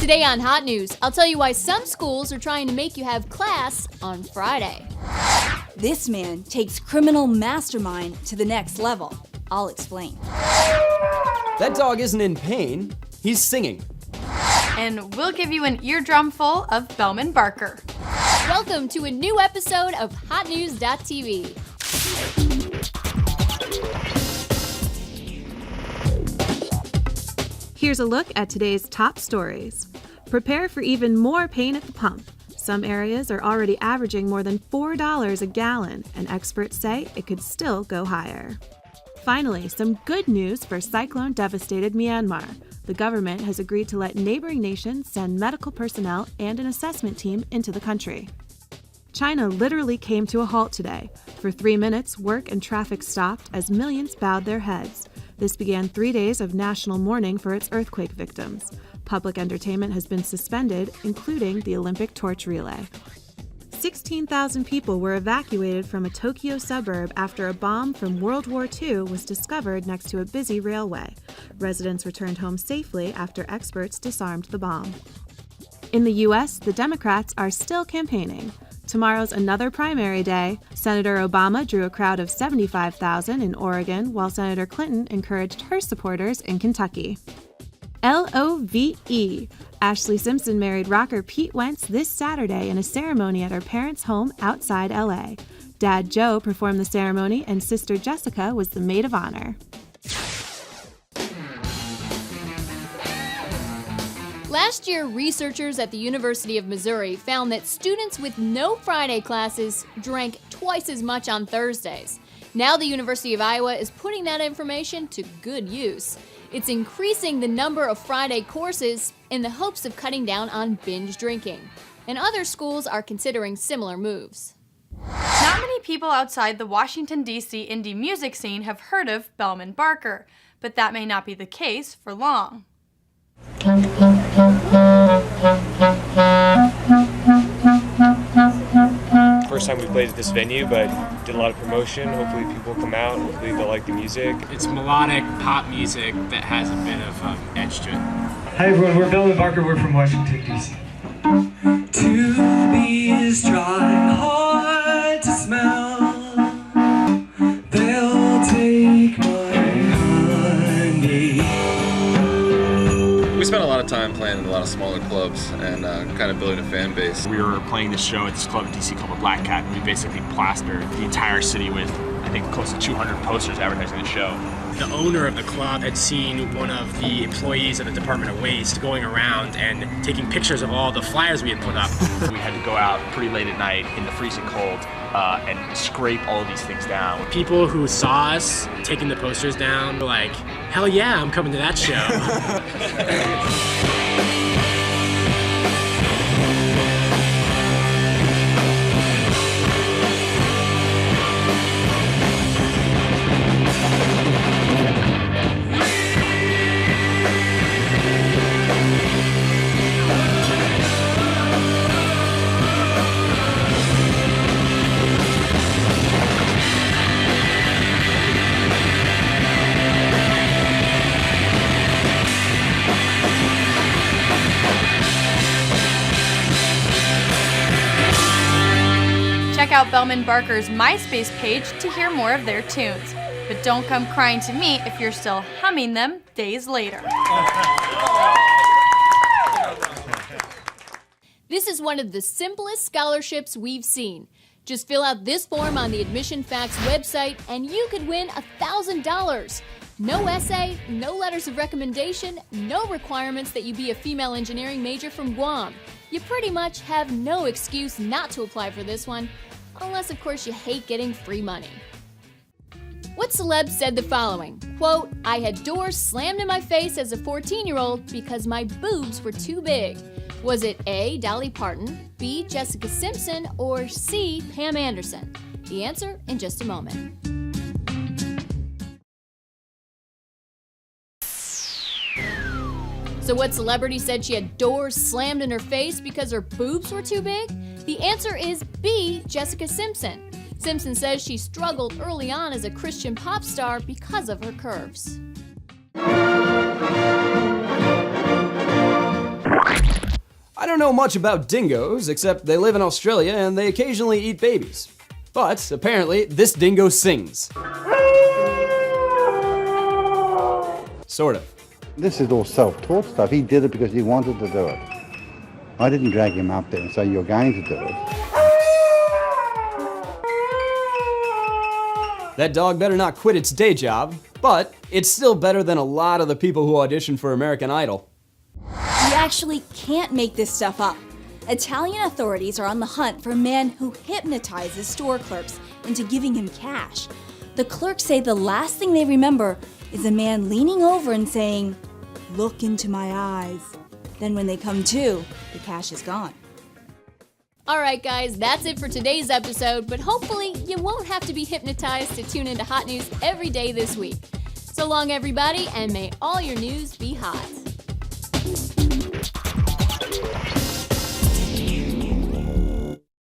Today on Hotnewz, I'll tell you why some schools are trying to make you have class on Friday. This man takes criminal mastermind to the next level. I'll explain. That dog isn't in pain, he's singing. And we'll give you an eardrum full of Bellman Barker. Welcome to a new episode of Hotnewz.tv. Here's a look at today's top stories. Prepare for even more pain at the pump. Some areas are already averaging more than $4 a gallon, and experts say it could still go higher. Finally, some good news for cyclone-devastated Myanmar. The government has agreed to let neighboring nations send medical personnel and an assessment team into the country. China literally came to a halt today. For 3 minutes, work and traffic stopped as millions bowed their heads. This began 3 days of national mourning for its earthquake victims. Public entertainment has been suspended, including the Olympic torch relay. 16,000 people were evacuated from a Tokyo suburb after a bomb from World War II was discovered next to a busy railway. Residents returned home safely after experts disarmed the bomb. In the U.S., the Democrats are still campaigning. Tomorrow's another primary day. Senator Obama drew a crowd of 75,000 in Oregon, while Senator Clinton encouraged her supporters in Kentucky. L-O-V-E. Ashley Simpson married rocker Pete Wentz this Saturday in a ceremony at her parents' home outside L.A. Dad Joe performed the ceremony, and sister Jessica was the maid of honor. Last year, researchers at the University of Missouri found that students with no Friday classes drank twice as much on Thursdays. Now the University of Iowa is putting that information to good use. It's increasing the number of Friday courses in the hopes of cutting down on binge drinking. And other schools are considering similar moves. Not many people outside the Washington, D.C. indie music scene have heard of Bellman Barker, but that may not be the case for long. First time we played at this venue, but did a lot of promotion. Hopefully people come out, hopefully they'll like the music. It's melodic pop music that has a bit of edge to it. Hi everyone, we're Bellman Barker, we're from Washington, D.C. To be is dry, hard to smell. They'll take my honey. We spent a lot of time playing in a lot of smaller clubs and kind of building a fan base. We were playing this show at this club in DC called the Black Cat, and we basically plastered the entire city with, I think, close to 200 posters advertising the show. The owner of the club had seen one of the employees at the Department of Waste going around and taking pictures of all the flyers we had put up. We had to go out pretty late at night in the freezing cold and scrape all of these things down. People who saw us taking the posters down were like, hell yeah, I'm coming to that show. Check out Bellman Barker's MySpace page to hear more of their tunes. But don't come crying to me if you're still humming them days later. This is one of the simplest scholarships we've seen. Just fill out this form on the Admission Facts website and you could win $1,000. No essay, no letters of recommendation, no requirements that you be a female engineering major from Guam. You pretty much have no excuse not to apply for this one, unless of course you hate getting free money. What celeb said the following, quote, "I had doors slammed in my face as a 14-year-old because my boobs were too big." Was it A, Dolly Parton, B, Jessica Simpson, or C, Pam Anderson? The answer in just a moment. So what celebrity said she had doors slammed in her face because her boobs were too big? The answer is B, Jessica Simpson. Simpson says she struggled early on as a Christian pop star because of her curves. know much about dingoes, except they live in Australia and they occasionally eat babies. But apparently, this dingo sings. Sort of. This is all self-taught stuff. He did it because he wanted to do it. I didn't drag him up there and say, you're going to do it. That dog better not quit its day job, but it's still better than a lot of the people who audition for American Idol. You actually can't make this stuff up. Italian authorities are on the hunt for a man who hypnotizes store clerks into giving him cash. The clerks say the last thing they remember is a man leaning over and saying, "Look into my eyes." Then when they come to, the cash is gone. Alright guys, that's it for today's episode, but hopefully you won't have to be hypnotized to tune into Hot News every day this week. So long everybody, and may all your news be hot.